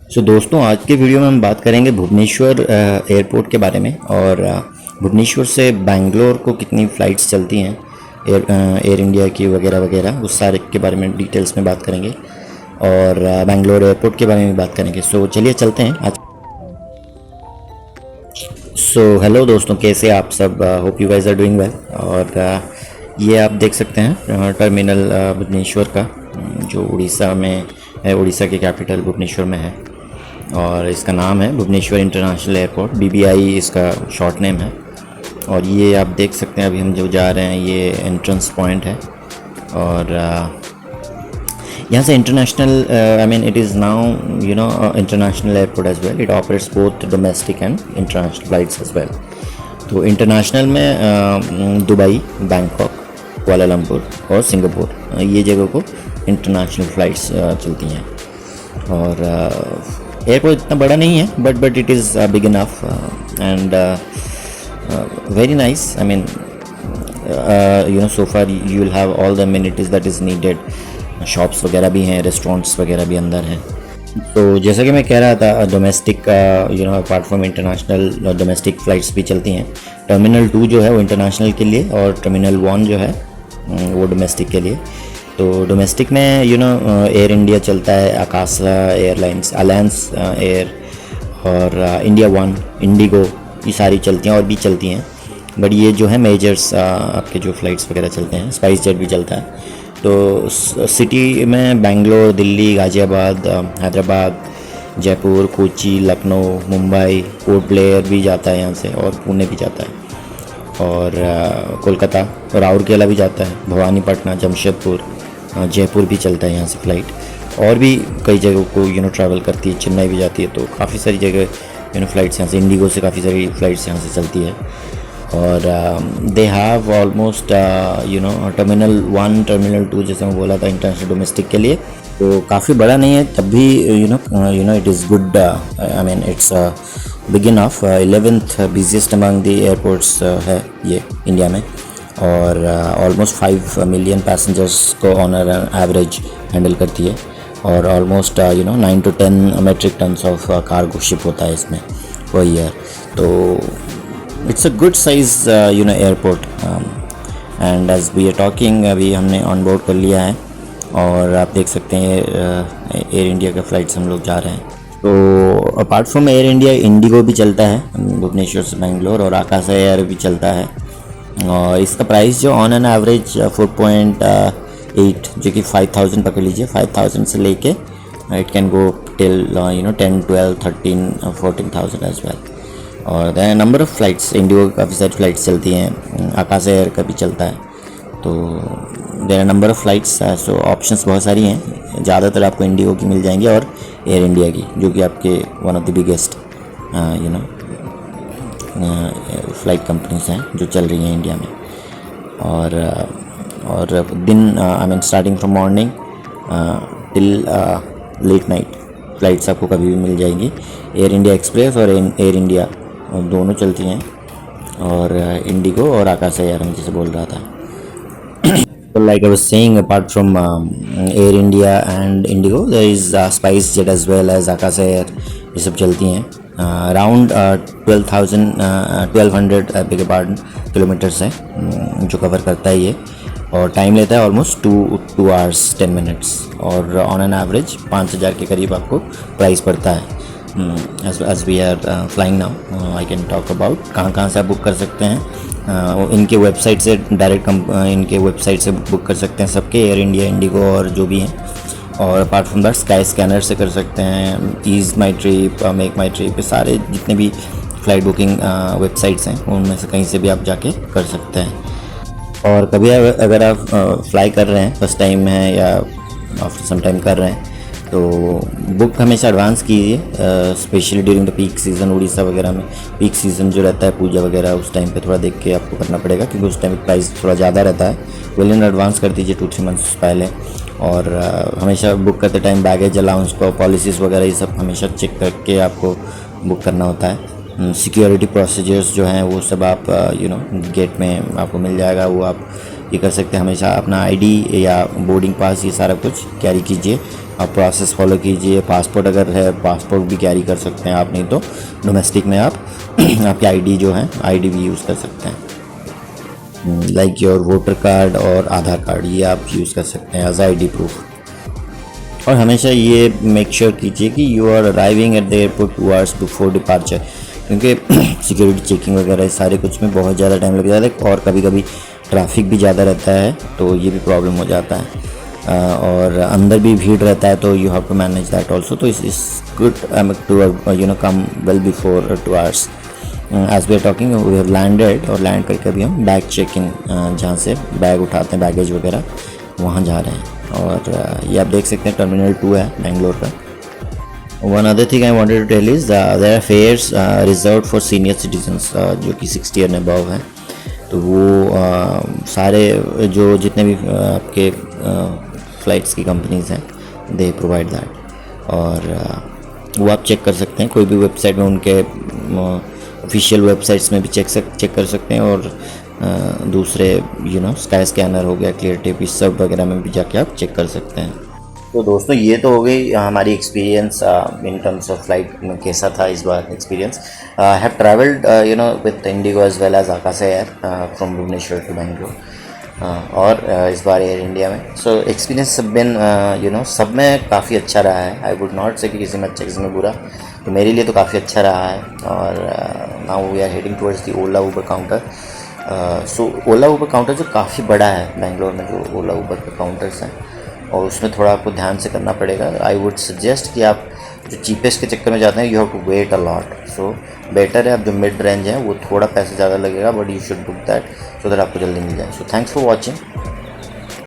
दोस्तों, आज के वीडियो में हम बात करेंगे भुवनेश्वर एयरपोर्ट के बारे में और भुवनेश्वर से बैंगलोर को कितनी फ़्लाइट्स चलती हैं एयर इंडिया की वगैरह वगैरह, उस सारे के बारे में डिटेल्स में बात करेंगे और बैंगलोर एयरपोर्ट के बारे में बात करेंगे। चलिए चलते हैं आज। हेलो दोस्तों, कैसे आप सब? Hope you guys are doing well. और ये आप देख सकते हैं टर्मिनल भुवनेश्वर का, जो उड़ीसा में है, उड़ीसा के कैपिटल भुवनेश्वर में है और इसका नाम है भुवनेश्वर इंटरनेशनल एयरपोर्ट, BBI इसका शॉर्ट नेम है। और ये आप देख सकते हैं, अभी हम जो जा रहे हैं ये एंट्रेंस पॉइंट है और यहाँ से international, I mean it is now international airport as well. It operates both domestic and international flights as well. तो इंटरनेशनल में दुबई, बैंकॉक, कुआलालंपुर और सिंगापुर, ये जगह को इंटरनेशनल फ़्लाइट्स चलती हैं। और एयरपोर्ट इतना बड़ा नहीं है, but it is big enough and very nice. I mean so far you will have all the amenities that is needed. Shops वगैरह भी हैं, रेस्टोरेंट्स वगैरह भी अंदर हैं। तो जैसा कि मैं कह रहा था, domestic apart from international, domestic flights भी चलती हैं। टर्मिनल 2 जो है वो इंटरनेशनल के लिए और टर्मिनल 1 जो है वो डोमेस्टिक के लिए। तो डोमेस्टिक में एयर इंडिया चलता है, आकाशा एयरलाइंस, अलायंस एयर और इंडिया वन, इंडिगो, ये सारी चलती हैं और भी चलती हैं। बट ये जो है मेजर्स आपके जो फ़्लाइट्स वगैरह चलते हैं। स्पाइस जेट भी चलता है। तो सिटी में बेंगलोर, दिल्ली, गाज़ियाबाद, हैदराबाद, जयपुर, कोची, लखनऊ, मुंबई, पोर्ट ब्लेयर भी जाता है यहाँ से, और पुणे भी जाता है, और कोलकाता, राउरकेला भी जाता है, भवानीपटना, जमशेदपुर, जयपुर भी चलता है यहाँ से फ़्लाइट। और भी कई जगहों को ट्रैवल करती है, चेन्नई भी जाती है। तो काफ़ी सारी जगह फ़्लाइट्स यहाँ से, इंडिगो से काफ़ी सारी फ़्लाइट्स यहाँ से चलती है। और they have almost terminal 1, terminal 2, जैसे मैं बोला था इंटरनेशनल डोमेस्टिक के लिए, तो काफ़ी बड़ा नहीं है, तब भी it is good. I mean it's big enough. 11th busiest among the airports है ये इंडिया में, और ऑलमोस्ट 5 मिलियन पैसेंजर्स को ऑन एवरेज हैंडल करती है। और almost 9 to 10 metric tons of cargo ship होता है इसमें पर ईयर। तो it's a good size airport. And as we are talking, अभी हमने ऑन बोर्ड कर लिया है और आप देख सकते हैं एयर इंडिया का फ़्लाइट्स हम लोग जा रहे हैं। तो apart from air India, Indigo भी चलता है भुवनेश्वर से बेंगलोर, और आकाशा एयर भी चलता है। और इसका प्राइस जो ऑन एन एवरेज 4.8, जो कि 5,000 पकड़ लीजिए, 5,000 से लेके it can go till 10, 12, 13, 14,000 as well. और there are number of flights, IndiGo की काफ़ी सारी फ़्लाइट्स चलती हैं, आकाशा एयर का भी चलता है। तो there are number of flights, so options बहुत सारी हैं। ज़्यादातर आपको इंडिगो की मिल जाएंगी और एयर इंडिया की, जो कि आपके one of the biggest flight companies हैं जो चल रही हैं इंडिया में। और दिन, I mean starting from morning till late night, flights आपको कभी भी मिल जाएंगी। एयर इंडिया एक्सप्रेस और एयर इंडिया दोनों चलती हैं, और इंडिगो और आकाशा एयर, मैं जैसे बोल रहा था। So like I was saying, apart from Air India and Indigo, there is Spice Jet as well as Akasa Air, ये सब चलती हैं। अराउंड 1200 बेग पार्डन किलोमीटर्स है जो कवर करता है ये, और टाइम लेता है ऑलमोस्ट 2 hours 10 minutes, और ऑन एन एवरेज 5,000 के करीब आपको प्राइस पड़ता है। As we are flying now, I can talk about कहाँ से आप बुक कर सकते हैं। इनके वेबसाइट से डायरेक्ट इनके वेबसाइट से बुक कर सकते हैं सबके, एयर इंडिया, इंडिगो और जो भी हैं। और apart from that sky scanner से कर सकते हैं, ईज़ माई ट्रिप, मेक माई ट्रिप, सारे जितने भी फ़्लाइट बुकिंग वेबसाइट्स हैं उनमें से कहीं से भी आप जाके कर सकते हैं। और कभी अगर आप फ्लाई कर रहे हैं, फर्स्ट टाइम है या आफ्टर सम टाइम कर रहे हैं, तो बुक हमेशा एडवांस कीजिए, specially during the peak season. Orissa वगैरह में पीक सीज़न जो रहता है, पूजा वगैरह, उस टाइम पे थोड़ा देख के आपको करना पड़ेगा, क्योंकि उस टाइम प्राइस थोड़ा ज़्यादा रहता है। वेल इन एडवांस कर दीजिए 2-3 months पहले। और हमेशा बुक करते टाइम बैगेज अलाउंस को, पॉलिसीज़ वगैरह, ये सब हमेशा चेक करके आपको बुक करना होता है। सिक्योरिटी प्रोसीजर्स जो हैं वो सब आप गेट में आपको मिल जाएगा, वो आप ये कर सकते हैं। हमेशा अपना आईडी या बोर्डिंग पास ये सारा कुछ कैरी कीजिए, आप प्रोसेस फॉलो कीजिए। पासपोर्ट अगर है, पासपोर्ट भी कैरी कर सकते हैं आप, नहीं तो डोमेस्टिक में आप आपकी आईडी जो है, आईडी भी यूज़ कर सकते हैं, लाइक योर वोटर कार्ड और आधार कार्ड, ये आप यूज़ कर सकते हैं एज आईडी प्रूफ। और हमेशा ये मेक श्योर कीजिए कि you are arriving at the airport 2 hours before departure, क्योंकि सिक्योरिटी चेकिंग वगैरह सारे कुछ में बहुत ज़्यादा टाइम लग जाता है, और कभी कभी ट्रैफिक भी ज़्यादा रहता है, तो ये भी प्रॉब्लम हो जाता है। और अंदर भी भीड़ रहता है, तो you have to manage that also. तो is good to come well before 2 hours. As we are talking, we have landed, और लैंड करके अभी हम बैग चेक इन, जहाँ से बैग उठाते हैं, बैगेज वगैरह, वहाँ जा रहे हैं। और ये आप देख सकते हैं टर्मिनल 2 है बेंगलोर का। One other thing I wanted to tell is there are fares reserved for senior citizens, जो कि 60 ईयर एंड अबव हैं। तो वो सारे जो जितने भी आपके फ़्लाइट्स की कंपनीज़ हैं, दे प्रोवाइड दैट। और वो आप चेक कर सकते हैं कोई भी वेबसाइट में, उनके ऑफिशियल वेबसाइट्स में भी चेक कर सकते हैं। और दूसरे स्काई स्कैनर हो गया, क्लियर टिप, इस सब वगैरह में भी जाके आप चेक कर सकते हैं। तो दोस्तों, ये तो हो गई हमारी experience in terms of flight में कैसा था इस बार experience. I have travelled with IndiGo as well as Akasa Air from Bhubaneswar to Bangalore, और इस बार एयर इंडिया में। सो एक्सपीरियंस सब में काफ़ी अच्छा रहा है। आई वुड नॉट से कि किसी में अच्छा किसी में बुरा, तो मेरे लिए तो काफ़ी अच्छा रहा है। और now we are heading towards the Ola Uber counter. So Ola Uber counter जो काफ़ी बड़ा है बेंगलोर में, जो ओला उबर के काउंटर्स हैं, और उसमें थोड़ा आपको ध्यान से करना पड़ेगा। आई वुड सजेस्ट कि आप जो चीपेस्ट के चक्कर में जाते हैं, you have to wait a lot. So better है आप जो मिड रेंज है, वो थोड़ा पैसे ज़्यादा लगेगा, but you should book that so that आपको जल्दी मिल जाए। So thanks for watching.